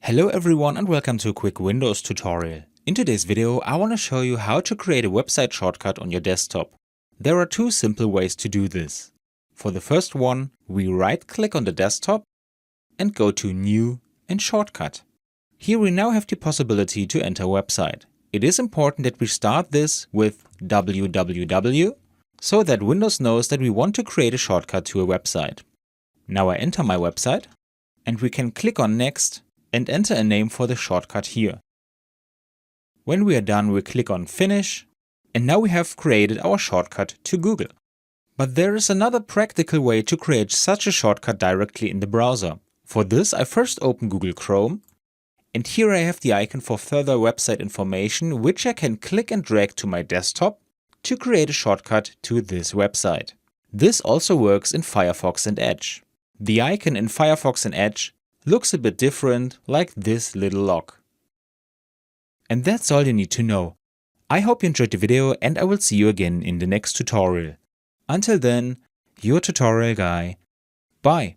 Hello everyone and welcome to a quick Windows tutorial. In today's video I want to show you how to create a website shortcut on your desktop. There are two simple ways to do this. For the first one, we right-click on the desktop and go to New and Shortcut. Here we now have the possibility to enter a website. It is important that we start this with www so that Windows knows that we want to create a shortcut to a website. Now I enter my website and we can click on Next and enter a name for the shortcut here. When we are done, we click on Finish, and now we have created our shortcut to Google. But there is another practical way to create such a shortcut directly in the browser. For this, I first open Google Chrome, and here I have the icon for further website information, which I can click and drag to my desktop to create a shortcut to this website. This also works in Firefox and Edge. The icon in Firefox and Edge looks a bit different, like this little lock. And that's all you need to know. I hope you enjoyed the video and I will see you again in the next tutorial. Until then, your tutorial guy. Bye.